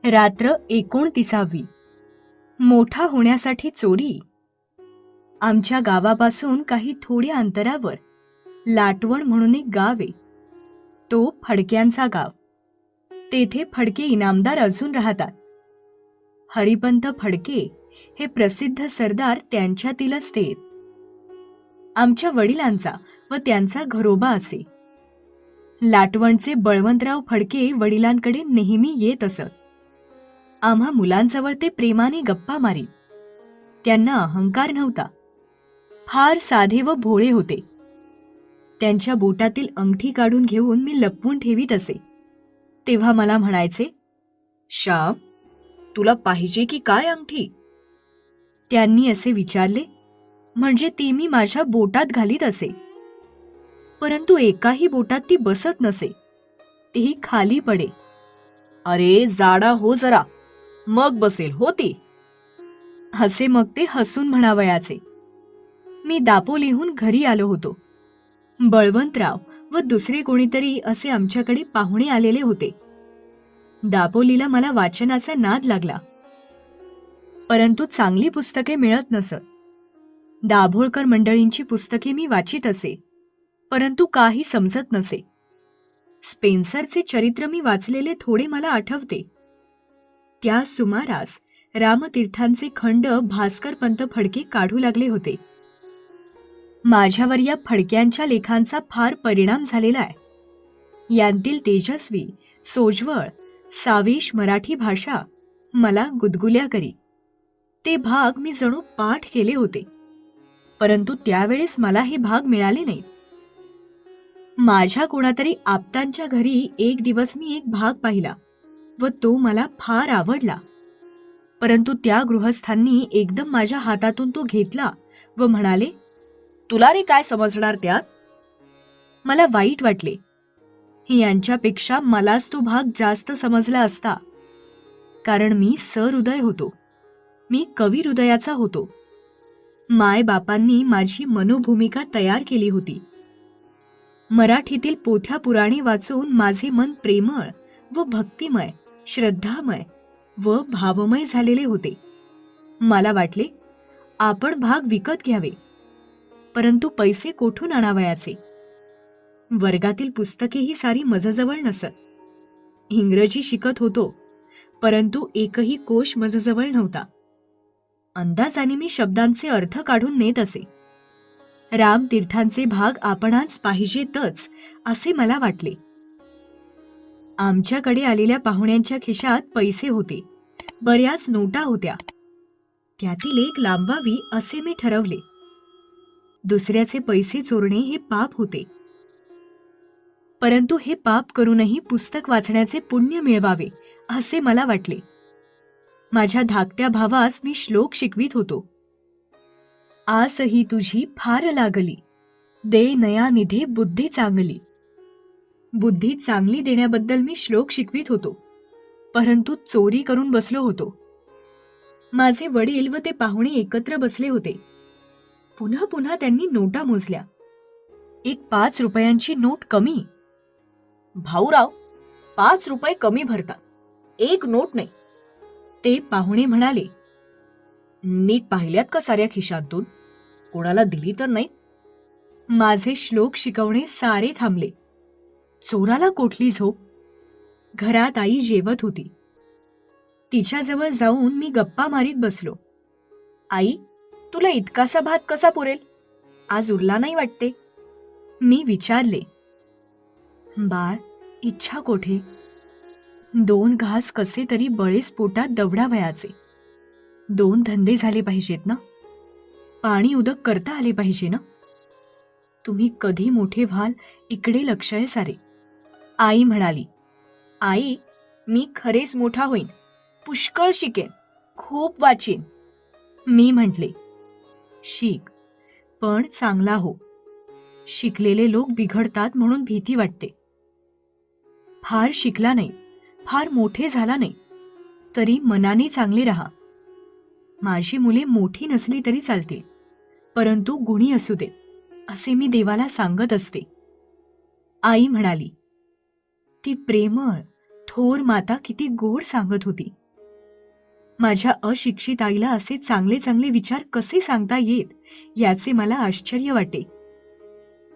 रात्र 29वी. मोठा होण्यासाठी चोरी. आमच्या गावापासून काही थोड्या अंतरावर लाटवण म्हणून एक गाव आहे. तो फडक्यांचा गाव. तेथे फडके इनामदार अजून राहतात. हरिपंत फडके हे प्रसिद्ध सरदार त्यांच्यातीलच ते. आमच्या वडिलांचा व त्यांचा घरोबा असे. लाटवणचे बळवंतराव फडके वडिलांकडे नेहमी येत असत. आम्हा मुलांजवळ ते प्रेमाने गप्पा मारीत. त्यांना अहंकार नव्हता. फार साधे व भोळे होते. त्यांच्या बोटातील अंगठी काढून घेऊन मी लपवून ठेवीत असे. तेव्हा मला म्हणायचे, श्याम, तुला पाहिजे की काय अंगठी? त्यांनी असे विचारले म्हणजे ती मी माझ्या बोटात घालीत असे. परंतु एकाही बोटात ती बसत नसे. तीही खाली पडे. अरे जाडा हो जरा, मग बसेल होती, असे मग ते हसून म्हणावयाचे. मी दापोलीहून घरी आलो होतो. बळवंतराव व दुसरे कोणीतरी असे आमच्याकडे पाहुणे आलेले होते. दापोलीला मला वाचनाचा नाद लागला. परंतु चांगली पुस्तके मिळत नसत. दाभोळकर मंडळींची पुस्तके मी वाचित असे, परंतु काही समजत नसे. स्पेन्सरचे चरित्र मी वाचलेले थोडे मला आठवते. त्या सुमारास रामतीर्थांचे खंड भास्करपंत फडके काढू लागले होते. माझ्यावर या फडक्यांच्या लेखांचा फार परिणाम झालेला आहे. यांतील तेजस्वी, सोज्वळ, सावेश मराठी भाषा मला गुदगुल्या करी. ते भाग मी जणू पाठ केले होते. परंतु त्यावेळेस मला हे भाग मिळाले नाहीत. माझ्या कोणातरी आप्तांच्या घरी एक दिवस मी एक भाग पाहिला व तो मला फार आवडला. परंतु त्या गृहस्थांनी एकदम माझ्या हातातून तो घेतला व म्हणाले, तुला रे काय समजणार त्यात? मला वाईट वाटले. यांच्यापेक्षा मलाच तो भाग जास्त समजला असता. कारण मी सहृदय होतो. मी कवी हृदयाचा होतो. मायबापांनी माझी मनोभूमिका तयार केली होती. मराठीतील पोथ्या पुराणे वाचून माझे मन प्रेमळ व भक्तिमय, श्रद्धामय व भावमय झालेले होते. मला वाटले आपण भाग विकत घ्यावे. परंतु पैसे कोठून आणावयाचे? वर्गातील पुस्तकेही सारी मजजवळ नसत. इंग्रजी शिकत होतो, परंतु एकही कोश मजजवळ नव्हता. अंदाजाने मी शब्दांचे अर्थ काढून नेत असे. रामतीर्थांचे भाग आपणास पाहिजेतच असे मला वाटले. आमच्याकडे आलेल्या पाहुण्यांच्या खिशात पैसे होते. बऱ्याच नोटा होत्या. त्यातील एक लांबवावी असे मी ठरवले. दुसऱ्याचे पैसे चोरणे हे पाप होते. परंतु हे पाप करूनही पुस्तक वाचण्याचे पुण्य मिळवावे असे मला वाटले. माझ्या धाकट्या भावास मी श्लोक शिकवीत होतो. आसही तुझी फार लागली, दे नया निधे बुद्धी चांगली. बुद्धी चांगली देण्याबद्दल मी श्लोक शिकवीत होतो, परंतु चोरी करून बसलो होतो. माझे वडील व ते पाहुणे एकत्र बसले होते. पुन्हा पुन्हा त्यांनी नोटा मोजल्या. एक 5 रुपयांची नोट कमी. भाऊराव, 5 रुपये कमी भरतात, एक नोट नाही. ते पाहुणे म्हणाले, नीट पाहिल्यात का साऱ्या खिशातून? कोणाला दिली तर नाही? माझे श्लोक शिकवणे सारे थांबले. चोराला कोठली झोप? घरात आई जेवत होती. तिच्याजवळ जाऊन मी गप्पा मारीत बसलो. आई, तुला इतकासा भात कसा पुरेल? आज उरला नाही वाटते? मी विचारले. बाळ, इच्छा कोठे? 2 घास कसे तरी बळेच पोटात दवडावयाचे. 2 धंदे झाले पाहिजेत ना? पाणी उदक करता आले पाहिजे ना? तुम्ही कधी मोठे व्हाल इकडे लक्ष आहे सारे. आई म्हणाली. आई, मी खरेच मोठा होईन, पुष्कळ शिकेन, खूप वाचीन. मी म्हटले, शिक, पण चांगला हो. शिकलेले लोक बिघडतात म्हणून भीती वाटते. फार शिकला नाही, फार मोठे झाला नाही, तरी मनाने चांगले राहा. माझी मुले मोठी नसली तरी चालतील, परंतु गुणी असू देत, असे मी देवाला सांगत असते. आई म्हणाली, ती प्रेमळ, थोर माता किती गोड सांगत होती. माझ्या अशिक्षित आईला असे चांगले चांगले विचार कसे सांगता येत याचे मला आश्चर्य वाटे.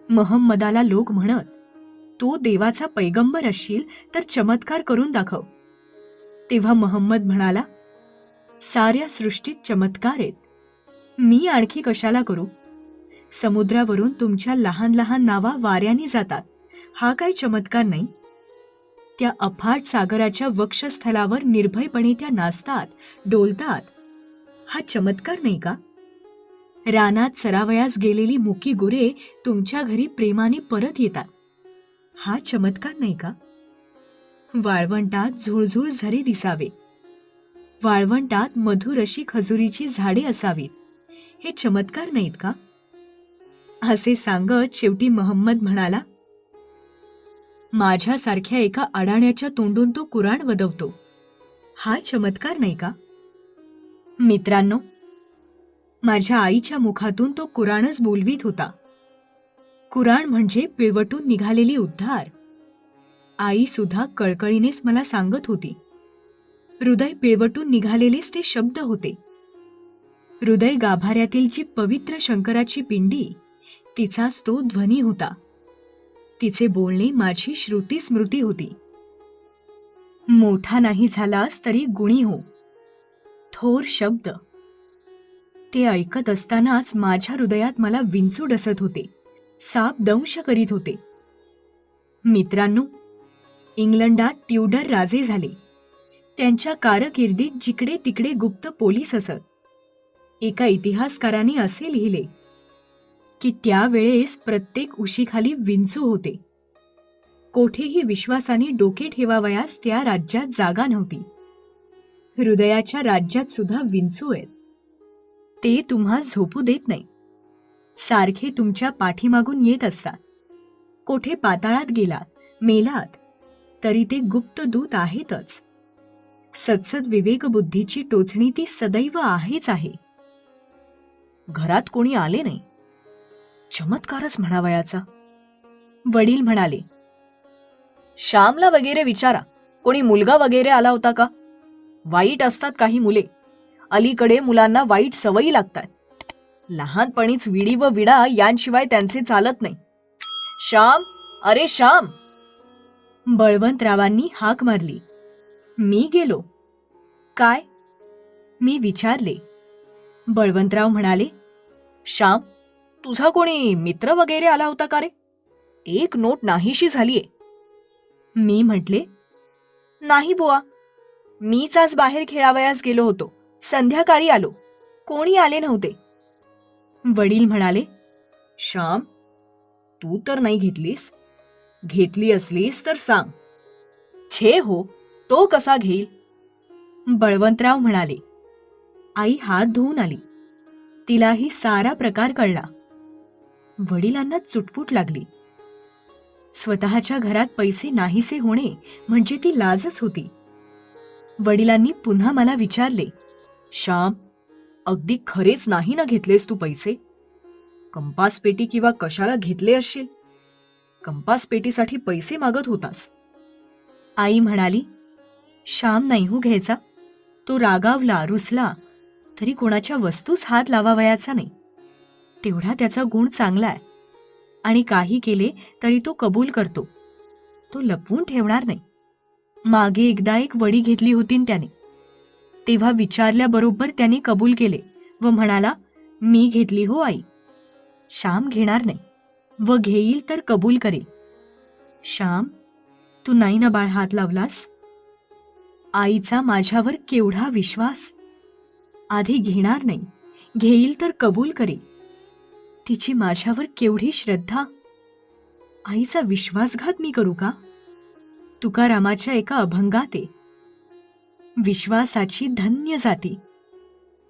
महम्मदाला लोक म्हणत, तू देवाचा पैगंबर असशील तर चमत्कार करून दाखव. तेव्हा महम्मद म्हणाला, साऱ्या सृष्टीत चमत्कार आहेत, मी आणखी कशाला करू? समुद्रावरून तुमच्या लहान लहान नावा वाऱ्याने जातात, हा काय चमत्कार नाही? त्या अफाट सागराच्या वक्षस्थलावर निर्भयपणे त्या नाचतात, डोलतात, हा चमत्कार नाही का? रानात चरावयास गेलेली मुकी गुरे तुमच्या घरी प्रेमाने परत येतात, हा चमत्कार नाही का? वाळवंटात झुळझुळ झरे दिसावे, वाळवंटात मधुर अशी खजुरीची झाडे असावीत, हे चमत्कार नाहीत का? असे सांगत शेवटी महम्मद म्हणाला, माझ्यासारख्या एका अडाण्याच्या तोंडून तो कुराण वदवतो, हा चमत्कार नाही का? मित्रांनो, माझ्या आईच्या मुखातून तो कुराणच बोलवीत होता. कुराण म्हणजे पिळवटून निघालेली उद्धार. आई सुद्धा कळकळीनेच मला सांगत होती. हृदय पिळवटून निघालेलेच ते शब्द होते. हृदय गाभाऱ्यातील जी पवित्र शंकराची पिंडी, तिचाच तो ध्वनी होता. तिचे बोलणे माझी श्रुती स्मृती होती. मोठा नाही झालास तरी गुणी हो, थोर शब्द. ते ऐकत असतानाच माझ्या हृदयात मला विंचू डसत होते, साप दंश करीत होते. मित्रांनो, इंग्लंडात ट्यूडर राजे झाले. त्यांच्या कारकिर्दीत जिकडे तिकडे गुप्त पोलीस असत. एका इतिहासकाराने असे लिहिले की त्यावेळेस प्रत्येक उशीखाली विंचू होते. कोठेही विश्वासाने डोके ठेवावयास त्या राज्यात जागा नव्हती. हृदयाच्या राज्यात सुद्धा विंचू आहेत. ते तुम्हा झोपू देत नाही, सारखे तुमच्या पाठीमागून येत असतात. कोठे पाताळात गेलात, मेलात, तरी ते गुप्त दूत आहेतच. सत्सद विवेकबुद्धीची टोचणी ती सदैव आहेच आहे. घरात कोणी आले नाही, चमत्कारच म्हणावयाचा. वडील म्हणाले, श्यामला वगैरे विचारा, कोणी मुलगा वगैरे आला होता का? वाईट असतात काही मुले, अलीकडे मुलांना वाईट सवयी लागतात. लहानपणीच विडी व विडा यांशिवाय त्यांचे चालत नाही. श्याम, अरे श्याम! बळवंतरावांनी हाक मारली. मी गेलो. काय? मी विचारले. बळवंतराव म्हणाले, श्याम, तुझा कोणी मित्र वगैरे आला होता का रे? एक नोट नाहीशी झालीये. मी म्हटले, नाही बुवा, मीच आज बाहेर खेळावयास गेलो होतो, संध्याकाळी आलो, कोणी आले नव्हते. वडील म्हणाले, श्याम, तू तर नाही घेतलीस? घेतली असलीस तर सांग. छे हो, तो कसा घेईल? बळवंतराव म्हणाले. आई हात धुवून आली. तिलाही सारा प्रकार कळला. वडिलांना चुटपुट लागली. स्वतःच्या घरात पैसे नाहीसे होणे म्हणजे ती लाजच होती. वडिलांनी पुन्हा मला विचारले, श्याम, अगदी खरेच नाही ना घेतलेस तू पैसे? कंपास पेटी किंवा कशाला घेतले असशील? कंपास पेटीसाठी पैसे मागत होतास. आई म्हणाली, श्याम नाही हो घ्यायचा. तो रागावला, रुसला तरी कोणाच्या वस्तूस हात लावावयाचा नाही. तेवढा त्याचा गुण चांगला आहे. आणि काही केले तरी तो कबूल करतो. तो लपवून ठेवणार नाही. मागे एकदा एक वडी घेतली होती त्याने. तेव्हा विचारल्याबरोबर त्याने कबूल केले व म्हणाला, मी घेतली हो आई. श्याम घेणार नाही व घेईल तर कबूल करेल. श्याम, तू नाही ना बाळ हात लावलास? आईचा माझ्यावर केवढा विश्वास. आधी घेणार नाही, घेईल तर कबूल करेल. तिची माझ्यावर केवढी श्रद्धा. आईचा विश्वासघात मी करू का? तुकारामाच्या एका अभंगात आहे, विश्वासाची धन्य जाती.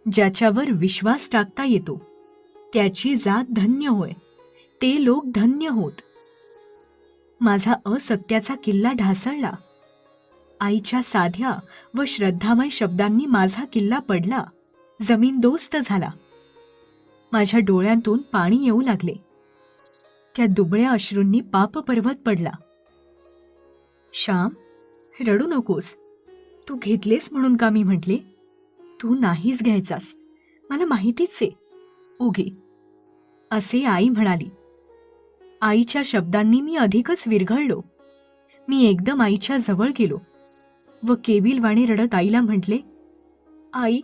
ज्याच्यावर विश्वास टाकता येतो त्याची जात धन्य होय, ते लोक धन्य होत. माझा असत्याचा किल्ला ढासळला. आईच्या साध्या व श्रद्धामय शब्दांनी माझा किल्ला पडला, जमीनदोस्त झाला. माझ्या डोळ्यांतून पाणी येऊ लागले. त्या दुबळ्या अश्रूंनी पाप पर्वत पडला. श्याम, रडू नकोस. तू घेतलेस म्हणून का मी म्हटले? तू नाहीच घ्यायचास, मला माहितीच आहे. ओघे, असे आई म्हणाली. आईच्या शब्दांनी मी अधिकच विरघळलो. मी एकदम आईच्या जवळ गेलो व केविलवाणी रडत आईला म्हटले, आई,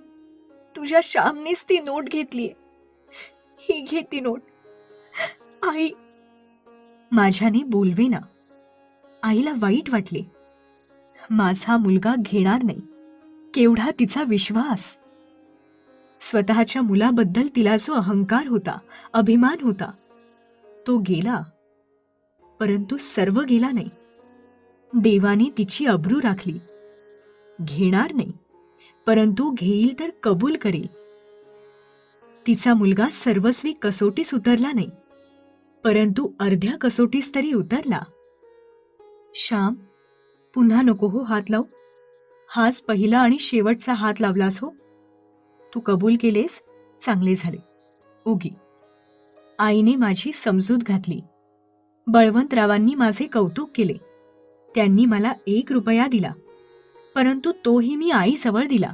तुझ्या श्यामनेच ती नोट घेतलीये. ही घे ती नोट. आई. माझ्याने बोलवेना. आईला वाईट वाटले. माझा मुलगा घेणार नाही. केवढा तिचा विश्वास. स्वतःच्या मुलाबद्दल तिला जो अहंकार होता, अभिमान होता, तो गेला. परंतु सर्व गेला नाही. देवाने तिची अब्रू राखली. घेणार नाही, परंतु घेईल तर कबूल करेल. तिचा मुलगा सर्वस्वी कसोटीस उतरला नाही, परंतु अर्ध्या कसोटीस तरी उतरला. श्याम, पुन्हा नको हो हात लावू. हाच पहिला आणि शेवटचा हात लावलास हो. तू कबूल केलेस, चांगले झाले. उगी. आईने माझी समजूत घातली. बळवंतरावांनी माझे कौतुक केले. त्यांनी मला 1 रुपया दिला, परंतु तोही मी आईजवळ दिला.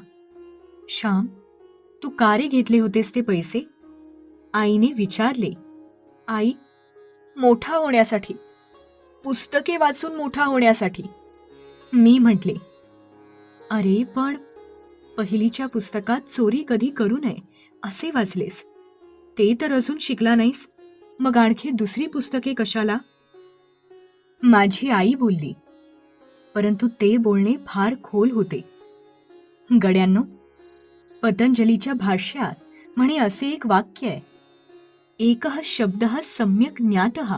श्याम, तू का रे घेतले होतेस ते पैसे? आईने विचारले. आई, मोठा होण्यासाठी, पुस्तके वाचून मोठा होण्यासाठी. मी म्हटले, अरे पण पहिलीच्या पुस्तकात चोरी कधी करू नये असे वाचलेस. ते तर अजून शिकला नाहीस, मग आणखी दुसरी पुस्तके कशाला? माझी आई बोलली, परंतु ते बोलणे फार खोल होते. गड्यांनो, पतंजलीच्या भाष्यात म्हणे असे एक वाक्य आहे, एकः शब्दः सम्यक ज्ञातः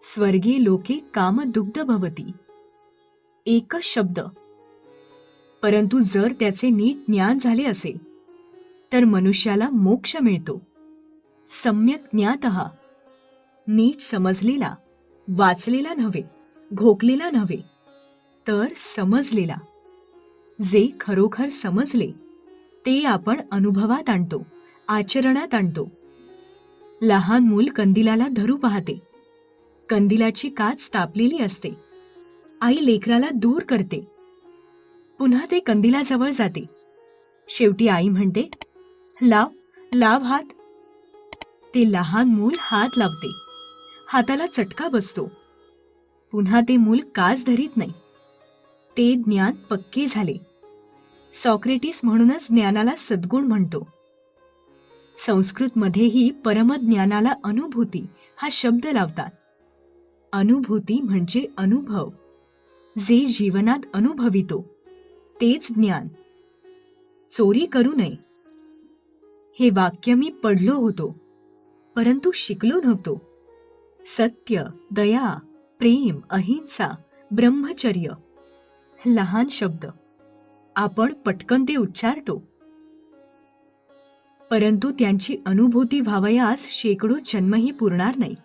स्वर्गे लोके कामदुग्ध भवति. एकच शब्द, परंतु जर त्याचे नीट ज्ञान झाले असेल तर मनुष्याला मोक्ष मिळतो. सम्यक ज्ञातः, नीट समजलेला, वाचलेला नव्हे, घोकलेला नव्हे, तर समजलेला. जे खरोखर समजले ते आपण अनुभवात आणतो, आचरणात आणतो. लहान मूल कंदिलाला धरू पाहते. कंदिलाची काच तापलेली असते. आई लेकराला दूर करते. पुन्हा ते कंदिलाजवळ जाते. शेवटी आई म्हणते, लाव, लाव हात. ते लहान मूल हात लावते. हाताला चटका बसतो. पुन्हा ते मूल काच धरीत नाही. ते ज्ञान पक्के झाले. सॉक्रेटिस म्हणूनच ज्ञानाला सद्गुण म्हणतो. संस्कृतमध्येही परमज्ञानाला अनुभूती हा शब्द लावतात. अनुभूती म्हणजे अनुभव. जे जीवनात अनुभवितो तेच ज्ञान. चोरी करू नये हे वाक्य मी पडलो होतो, परंतु शिकलो नव्हतो. सत्य, दया, प्रेम, अहिंसा, ब्रह्मचर्य, लहान शब्द, आपण पटकन ते उच्चारतो, परंतु त्यांची अनुभूती व्हावयास शेकडो जन्मही पुरणार नाही.